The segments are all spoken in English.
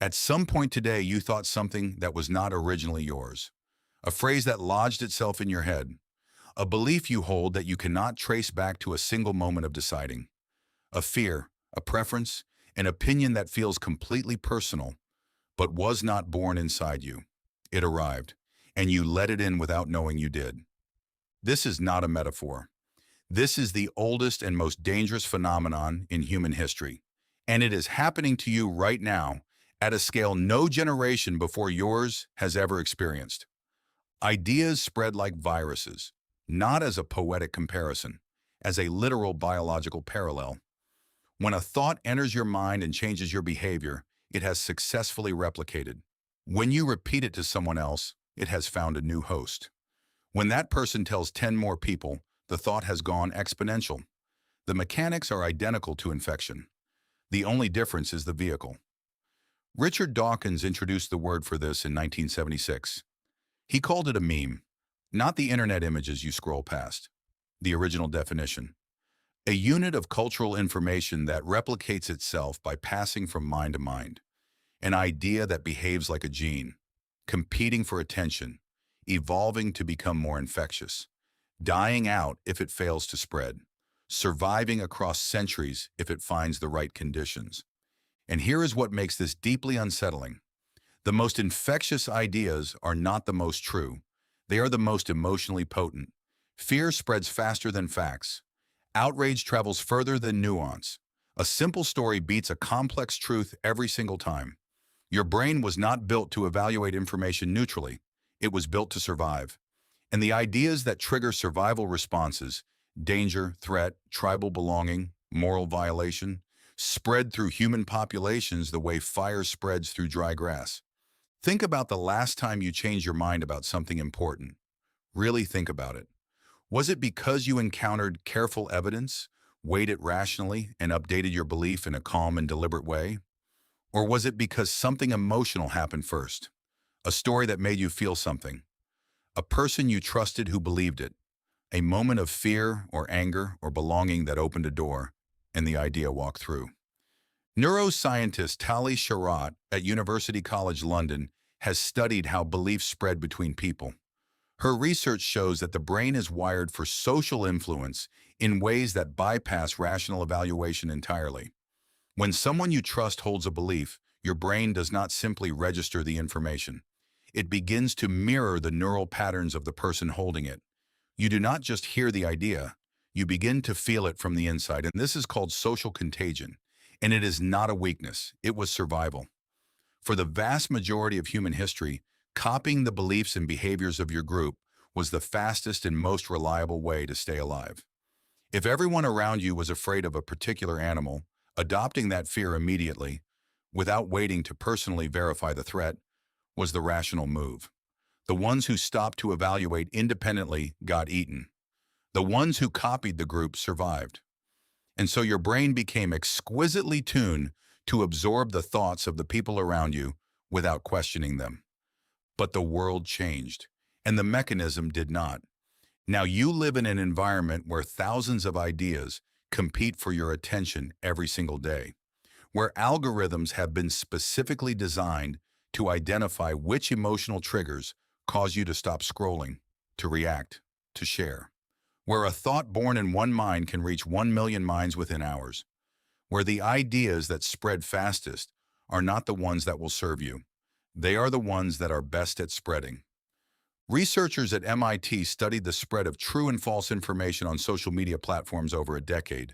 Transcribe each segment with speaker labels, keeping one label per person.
Speaker 1: At some point today, you thought something that was not originally yours. A phrase that lodged itself in your head. A belief you hold that you cannot trace back to a single moment of deciding. A fear, a preference, an opinion that feels completely personal, but was not born inside you. It arrived, and you let it in without knowing you did. This is not a metaphor. This is the oldest and most dangerous phenomenon in human history. And it is happening to you right now at a scale no generation before yours has ever experienced. Ideas spread like viruses, not as a poetic comparison, as a literal biological parallel. When a thought enters your mind and changes your behavior, it has successfully replicated. When you repeat it to someone else, it has found a new host. When that person tells 10 more people, the thought has gone exponential. The mechanics are identical to infection. The only difference is the vehicle. Richard Dawkins introduced the word for this in 1976. He called it a meme, not the internet images you scroll past. The original definition. A unit of cultural information that replicates itself by passing from mind to mind. An idea that behaves like a gene, competing for attention, evolving to become more infectious, dying out if it fails to spread, surviving across centuries if it finds the right conditions. And here is what makes this deeply unsettling. The most infectious ideas are not the most true. They are the most emotionally potent. Fear spreads faster than facts. Outrage travels further than nuance. A simple story beats a complex truth every single time. Your brain was not built to evaluate information neutrally. It was built to survive. And the ideas that trigger survival responses, danger, threat, tribal belonging, moral violation, spread through human populations the way fire spreads through dry grass. Think about the last time you changed your mind about something important. Really think about it. Was it because you encountered careful evidence, weighed it rationally, and updated your belief in a calm and deliberate way? Or was it because something emotional happened first? A story that made you feel something? A person you trusted who believed it? A moment of fear or anger or belonging that opened a door, and the idea walked through. Neuroscientist Tali Sharot at University College London has studied how beliefs spread between people. Her research shows that the brain is wired for social influence in ways that bypass rational evaluation entirely. When someone you trust holds a belief, your brain does not simply register the information. It begins to mirror the neural patterns of the person holding it. You do not just hear the idea, you begin to feel it from the inside, and this is called social contagion. And it is not a weakness, it was survival. For the vast majority of human history, copying the beliefs and behaviors of your group was the fastest and most reliable way to stay alive. If everyone around you was afraid of a particular animal, adopting that fear immediately, without waiting to personally verify the threat, was the rational move. The ones who stopped to evaluate independently got eaten. The ones who copied the group survived. And so your brain became exquisitely tuned to absorb the thoughts of the people around you without questioning them. But the world changed, and the mechanism did not. Now you live in an environment where thousands of ideas compete for your attention every single day, where algorithms have been specifically designed to identify which emotional triggers cause you to stop scrolling, to react, to share, where a thought born in one mind can reach 1 million minds within hours, where the ideas that spread fastest are not the ones that will serve you. They are the ones that are best at spreading. Researchers at MIT studied the spread of true and false information on social media platforms over a decade.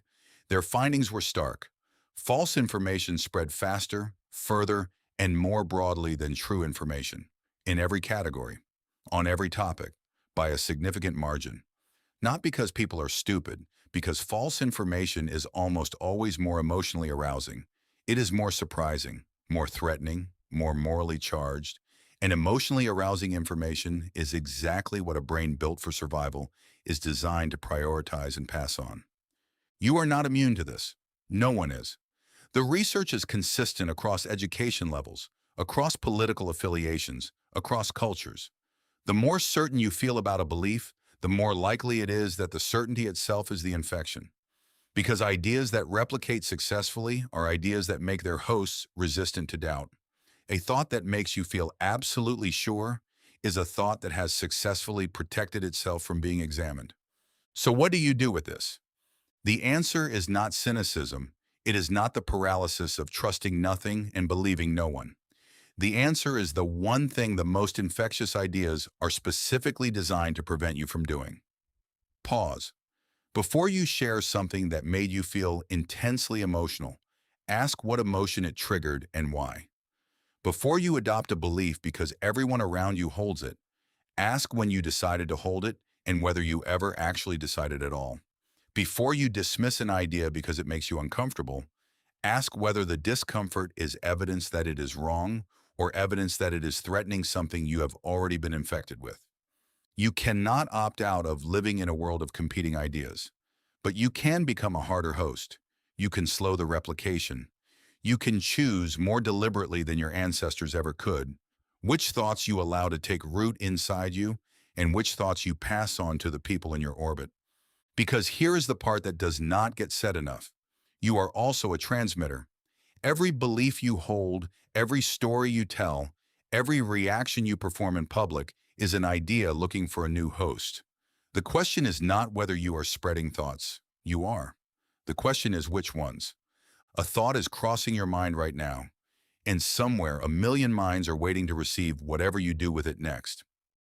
Speaker 1: Their findings were stark. False information spread faster, further, and more broadly than true information, in every category, on every topic, by a significant margin. Not because people are stupid, because false information is almost always more emotionally arousing. It is more surprising, more threatening, more morally charged, and emotionally arousing information is exactly what a brain built for survival is designed to prioritize and pass on. You are not immune to this. No one is. The research is consistent across education levels, across political affiliations, across cultures. The more certain you feel about a belief, the more likely it is that the certainty itself is the infection. Because ideas that replicate successfully are ideas that make their hosts resistant to doubt. A thought that makes you feel absolutely sure is a thought that has successfully protected itself from being examined. So what do you do with this? The answer is not cynicism. It is not the paralysis of trusting nothing and believing no one. The answer is the one thing the most infectious ideas are specifically designed to prevent you from doing. Pause. Before you share something that made you feel intensely emotional, ask what emotion it triggered and why. Before you adopt a belief because everyone around you holds it, ask when you decided to hold it and whether you ever actually decided at all. Before you dismiss an idea because it makes you uncomfortable, ask whether the discomfort is evidence that it is wrong or evidence that it is threatening something you have already been infected with. You cannot opt out of living in a world of competing ideas, but you can become a harder host. You can slow the replication. You can choose more deliberately than your ancestors ever could which thoughts you allow to take root inside you and which thoughts you pass on to the people in your orbit. Because here is the part that does not get said enough. You are also a transmitter. Every belief you hold, every story you tell, every reaction you perform in public is an idea looking for a new host. The question is not whether you are spreading thoughts. You are. The question is which ones. A thought is crossing your mind right now, and somewhere a million minds are waiting to receive whatever you do with it next.